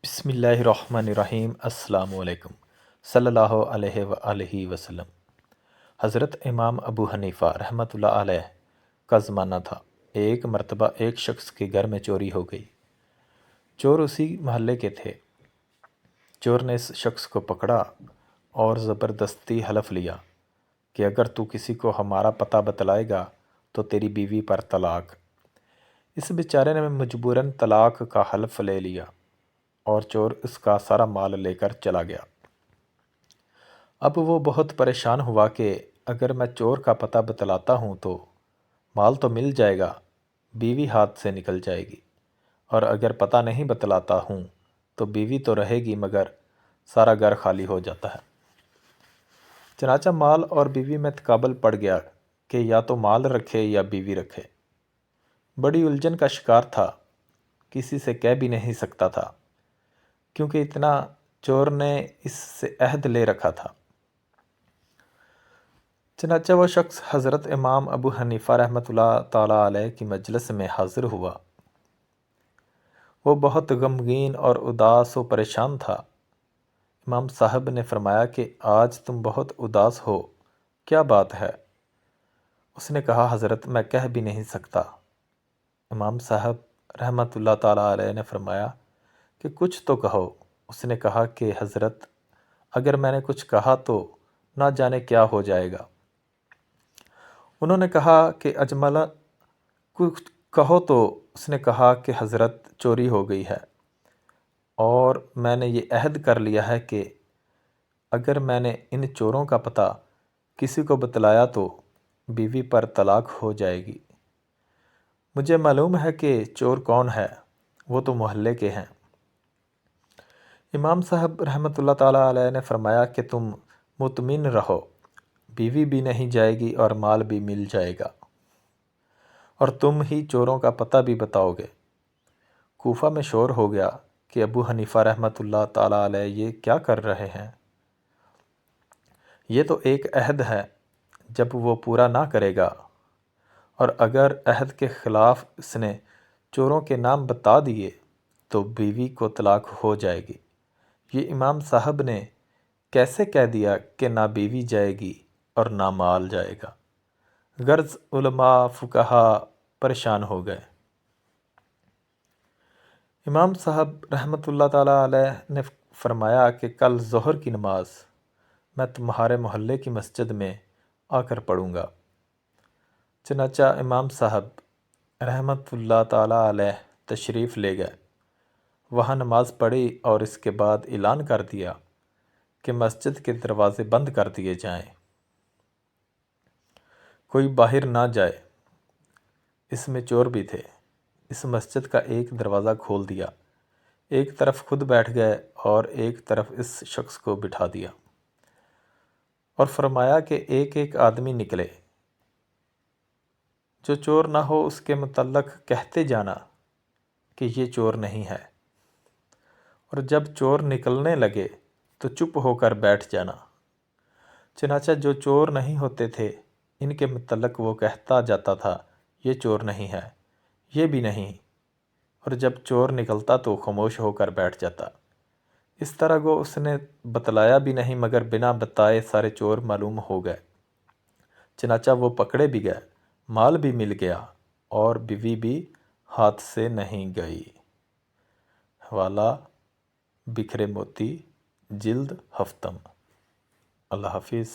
بسم اللہ الرحمن الرحیم۔ السلام علیکم صلی اللہ علیہ وآلہ وسلم۔ حضرت امام ابو حنیفہ رحمۃ اللہ علیہ کا زمانہ تھا۔ ایک مرتبہ ایک شخص کے گھر میں چوری ہو گئی۔ چور اسی محلے کے تھے۔ چور نے اس شخص کو پکڑا اور زبردستی حلف لیا کہ اگر تو کسی کو ہمارا پتہ بتلائے گا تو تیری بیوی پر طلاق۔ اس بیچارے نے مجبوراً طلاق کا حلف لے لیا اور چور اس کا سارا مال لے کر چلا گیا۔ اب وہ بہت پریشان ہوا کہ اگر میں چور کا پتہ بتلاتا ہوں تو مال تو مل جائے گا، بیوی ہاتھ سے نکل جائے گی، اور اگر پتہ نہیں بتلاتا ہوں تو بیوی تو رہے گی مگر سارا گھر خالی ہو جاتا ہے۔ چنانچہ مال اور بیوی میں تقابل پڑ گیا کہ یا تو مال رکھے یا بیوی رکھے۔ بڑی الجھن کا شکار تھا، کسی سے کہہ بھی نہیں سکتا تھا کیونکہ اتنا چور نے اس سے عہد لے رکھا تھا۔ چنانچہ وہ شخص حضرت امام ابو حنیفہ رحمۃ اللہ تعالیٰ علیہ کی مجلس میں حاضر ہوا۔ وہ بہت غمگین اور اداس و پریشان تھا۔ امام صاحب نے فرمایا کہ آج تم بہت اداس ہو، کیا بات ہے؟ اس نے کہا حضرت میں کہہ بھی نہیں سکتا۔ امام صاحب رحمۃ اللہ تعالیٰ علیہ نے فرمایا کہ کچھ تو کہو۔ اس نے کہا کہ حضرت اگر میں نے کچھ کہا تو نہ جانے کیا ہو جائے گا۔ انہوں نے کہا کہ اجمل کچھ کہو تو اس نے کہا کہ حضرت چوری ہو گئی ہے اور میں نے یہ عہد کر لیا ہے کہ اگر میں نے ان چوروں کا پتہ کسی کو بتلایا تو بیوی پر طلاق ہو جائے گی۔ مجھے معلوم ہے کہ چور کون ہے، وہ تو محلے کے ہیں۔ امام صاحب رحمۃ اللہ تعالیٰ علیہ نے فرمایا کہ تم مطمئن رہو، بیوی بھی نہیں جائے گی اور مال بھی مل جائے گا، اور تم ہی چوروں کا پتہ بھی بتاؤ گے۔ کوفہ میں شور ہو گیا کہ ابو حنیفہ رحمۃ اللہ تعالیٰ علیہ یہ کیا کر رہے ہیں؟ یہ تو ایک عہد ہے، جب وہ پورا نہ کرے گا اور اگر عہد کے خلاف اس نے چوروں کے نام بتا دیے تو بیوی کو طلاق ہو جائے گی۔ یہ امام صاحب نے کیسے کہہ دیا کہ نہ بیوی جائے گی اور نہ مال جائے گا؟ غرض علماء فقہا پریشان ہو گئے۔ امام صاحب رحمۃ اللہ تعالیٰ علیہ نے فرمایا کہ کل ظہر کی نماز میں تمہارے محلے کی مسجد میں آ کر پڑھوں گا۔ چنانچہ امام صاحب رحمۃ اللہ تعالیٰ علیہ تشریف لے گئے، وہاں نماز پڑھی اور اس کے بعد اعلان کر دیا کہ مسجد کے دروازے بند کر دیے جائیں، کوئی باہر نہ جائے۔ اس میں چور بھی تھے۔ اس مسجد کا ایک دروازہ کھول دیا، ایک طرف خود بیٹھ گئے اور ایک طرف اس شخص کو بٹھا دیا، اور فرمایا کہ ایک ایک آدمی نکلے، جو چور نہ ہو اس کے متعلق کہتے جانا کہ یہ چور نہیں ہے، اور جب چور نکلنے لگے تو چپ ہو کر بیٹھ جانا۔ چنانچہ جو چور نہیں ہوتے تھے ان کے متعلق وہ کہتا جاتا تھا یہ چور نہیں ہے، یہ بھی نہیں، اور جب چور نکلتا تو خاموش ہو کر بیٹھ جاتا۔ اس طرح کو اس نے بتلایا بھی نہیں مگر بنا بتائے سارے چور معلوم ہو گئے۔ چنانچہ وہ پکڑے بھی گئے، مال بھی مل گیا اور بیوی بھی ہاتھ سے نہیں گئی۔ حوالہ بکھرے موتی، جلد ہفتم۔ اللہ حافظ۔